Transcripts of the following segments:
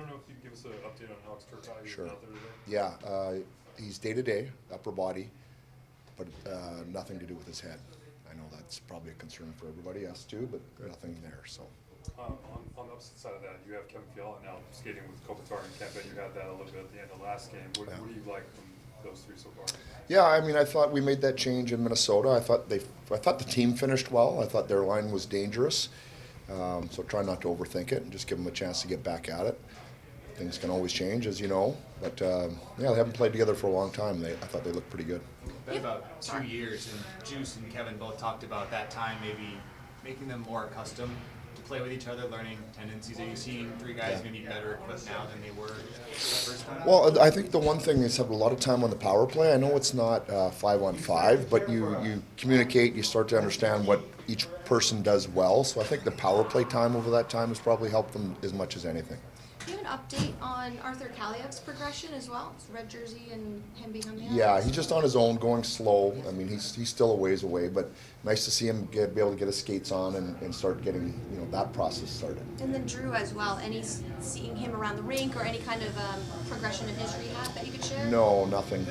don't know if you can give us an update on Alex Turcotte. He Sure. was out there today. Yeah, he's day-to-day, upper body, but nothing to do with his head. I know that's probably a concern for everybody, us too, but nothing there, so. On the opposite side of that, you have Kevin Fiala now skating with Kopitar and Kempe. You had that a little bit at the end of last game. What do you like from those three so far? Yeah, I mean, I thought we made that change in Minnesota. I thought the team finished well. I thought their line was dangerous. So try not to overthink it and just give them a chance to get back at it. Things can always change, as you know. But yeah, they haven't played together for a long time. I thought they looked pretty good. It's been about 2 years, and Juice and Kevin both talked about that time maybe making them more accustomed to play with each other, learning tendencies. Are you seeing three guys maybe better equipped now than they were the first time? Well, I think the one thing is have a lot of time on the power play. I know it's not 5-on-5, but you communicate, you start to understand what each person does well. So I think the power play time over that time has probably helped them as much as anything. Do you have an update on Arthur Kaliev's progression as well? It's red jersey and him being on the ice. Yeah, he's just on his own, going slow. I mean, he's still a ways away, but nice to see him be able to get his skates on and start getting that process started. And then Drew as well. Any seeing him around the rink or any kind of progression in his rehab that you could share? No, nothing.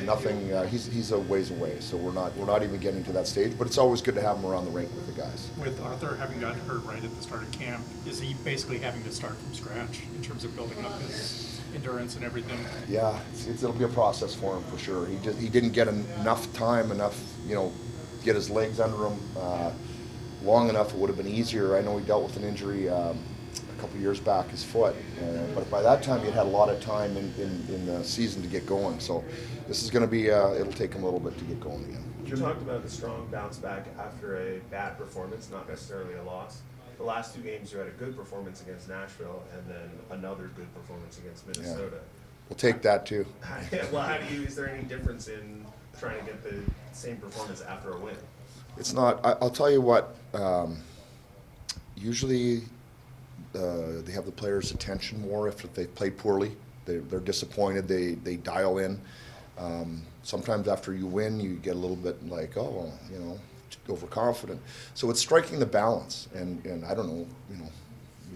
He's a ways away, so we're not even getting to that stage. But it's always good to have him around the rink with the guys. With Arthur having gotten hurt right at the start of camp, is he basically having to start from scratch in terms of building up his endurance and everything? Yeah, it'll be a process for him for sure. He didn't get enough time, get his legs under him long enough. It would have been easier. I know he dealt with an injury a couple of years back, his foot, but by that time he had a lot of time in the season to get going. So this is going to be it'll take him a little bit to get going again. You talked about the strong bounce back after a bad performance, not necessarily a loss. The last two games, you had a good performance against Nashville and then another good performance against Minnesota. Yeah. We'll take that too. Well, is there any difference in trying to get the same performance after a win? It's not. I'll tell you what. Usually, they have the players' attention more if they play poorly. They're disappointed. They dial in. Sometimes after you win, you get a little bit like, overconfident. So it's striking the balance, and I don't know,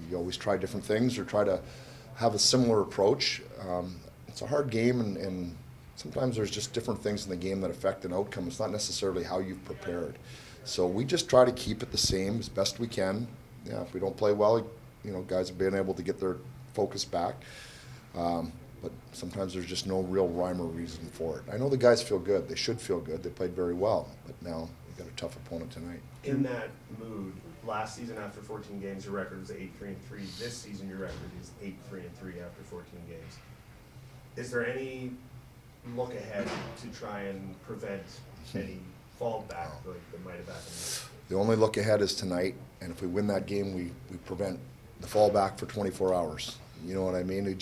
we always try different things or try to have a similar approach. It's a hard game, and sometimes there's just different things in the game that affect an outcome. It's not necessarily how you've prepared. So we just try to keep it the same as best we can. Yeah, if we don't play well, guys have been able to get their focus back. But sometimes there's just no real rhyme or reason for it. I know the guys feel good. They should feel good. They played very well, but now got a tough opponent tonight. In that mood, last season after 14 games, your record was 8-3-3. This season, your record is 8-3-3 after 14 games. Is there any look ahead to try and prevent any fallback like that might have happened? The only look ahead is tonight, and if we win that game, we prevent the fallback for 24 hours. You know what I mean? It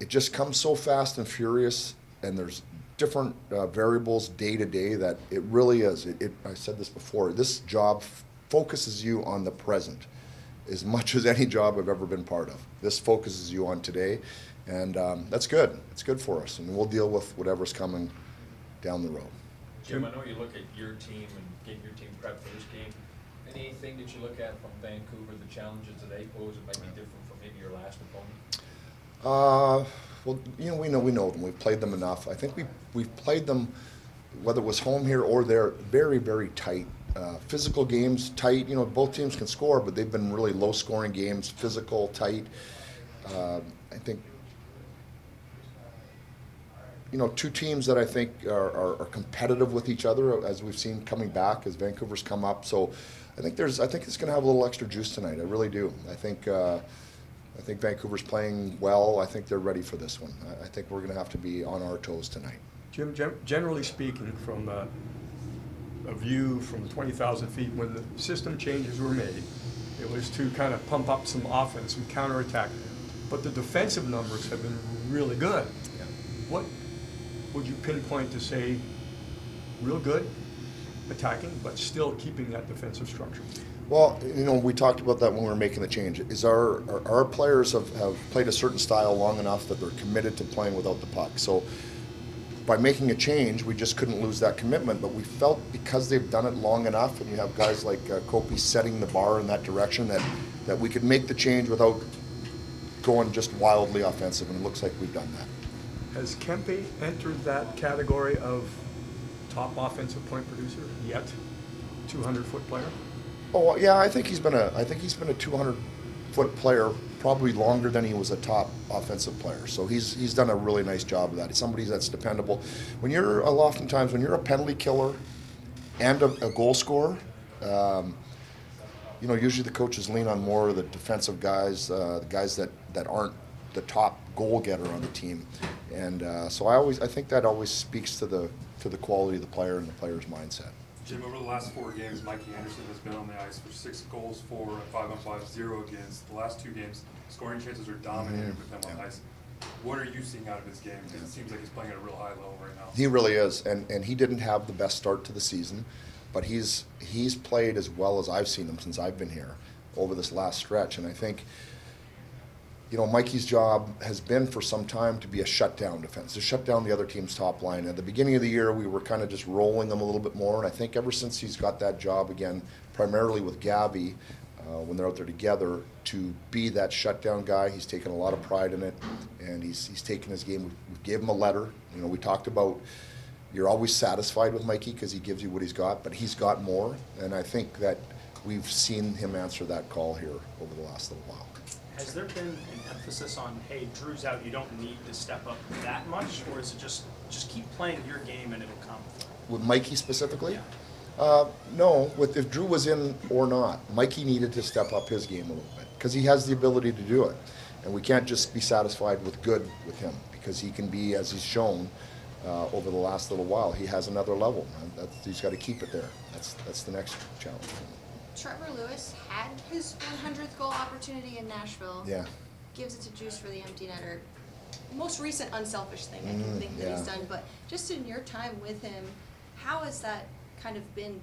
just comes so fast and furious, and there's different variables day to day that it really is. I said this before, this job focuses you on the present as much as any job I've ever been part of. This focuses you on today, and that's good. It's good for us, and we'll deal with whatever's coming down the road. Jim, I know you look at your team and get your team prepped for this game. Anything that you look at from Vancouver, the challenges that they pose, it might be different from maybe your last opponent? Well, we know them. We've played them enough. I think we've played them, whether it was home here or there, very, very tight. Physical games, tight. Both teams can score, but they've been really low-scoring games, physical, tight. I think, two teams that I think are competitive with each other, as we've seen coming back as Vancouver's come up. So I think it's going to have a little extra juice tonight. I really do. I think Vancouver's playing well. I think they're ready for this one. I think we're going to have to be on our toes tonight. Jim, generally speaking, from a view from 20,000 feet, when the system changes were made, it was to kind of pump up some offense, some counterattack. But the defensive numbers have been really good. Yeah. What would you pinpoint to say real good attacking, but still keeping that defensive structure? Well, we talked about that when we were making the change. Is our players have played a certain style long enough that they're committed to playing without the puck. So by making a change, we just couldn't lose that commitment. But we felt because they've done it long enough, and you have guys like Kopi setting the bar in that direction, that we could make the change without going just wildly offensive, and it looks like we've done that. Has Kempe entered that category of top offensive point producer yet? 200-foot player? Oh yeah, I think he's been a 200-foot player probably longer than he was a top offensive player. So he's done a really nice job of that. He's somebody that's dependable. When you're oftentimes when you're a penalty killer and a goal scorer, usually the coaches lean on more of the defensive guys, the guys that aren't the top goal getter on the team. And so I think that always speaks to the quality of the player and the player's mindset. Jim, over the last 4 games, Mikey Anderson has been on the ice for 6 goals, 4 and 5-on-5, 0 against. The last 2 games, scoring chances are dominated with him on ice. What are you seeing out of his game? Because it seems like he's playing at a real high level right now. He really is, and he didn't have the best start to the season, but he's played as well as I've seen him since I've been here over this last stretch. And I think, Mikey's job has been for some time to be a shutdown defense, to shut down the other team's top line. At the beginning of the year, we were kind of just rolling them a little bit more, and I think ever since he's got that job again, primarily with Gabby, when they're out there together, to be that shutdown guy, he's taken a lot of pride in it, and he's taken his game. We gave him a letter. We talked about you're always satisfied with Mikey because he gives you what he's got, but he's got more, and I think that we've seen him answer that call here over the last little while. Has there been an emphasis on, hey, Drew's out, you don't need to step up that much, or is it just keep playing your game and it'll come? With Mikey specifically? Yeah. No, if Drew was in or not, Mikey needed to step up his game a little bit because he has the ability to do it. And we can't just be satisfied with good with him because he can be, as he's shown over the last little while, he has another level. He's got to keep it there. That's the next challenge. Trevor Lewis had his 100th goal opportunity in Nashville. Yeah. Gives it to Juice for the empty netter. Most recent unselfish thing I can think that he's done. But just in your time with him, how has that kind of been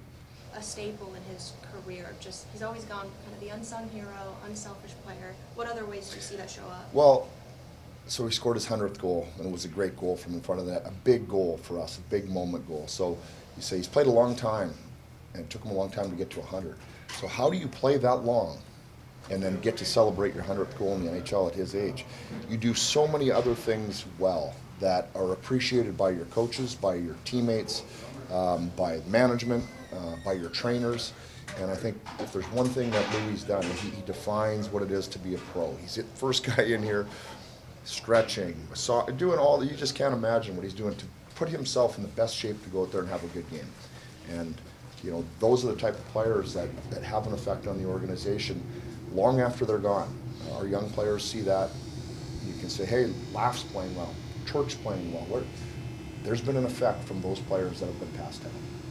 a staple in his career? Just he's always gone kind of the unsung hero, unselfish player. What other ways do you see that show up? Well, so he scored his 100th goal, and it was a great goal from in front of that, a big goal for us, a big moment goal. So you say he's played a long time, and it took him a long time to get to 100. So how do you play that long and then get to celebrate your 100th goal in the NHL at his age? You do so many other things well that are appreciated by your coaches, by your teammates, by management, by your trainers. And I think if there's one thing that Louis done, he defines what it is to be a pro. He's the first guy in here stretching, doing all that. You just can't imagine what he's doing to put himself in the best shape to go out there and have a good game. And those are the type of players that have an effect on the organization long after they're gone. Our young players see that. You can say, hey, Laugh's playing well, Church playing well. There's been an effect from those players that have been passed down.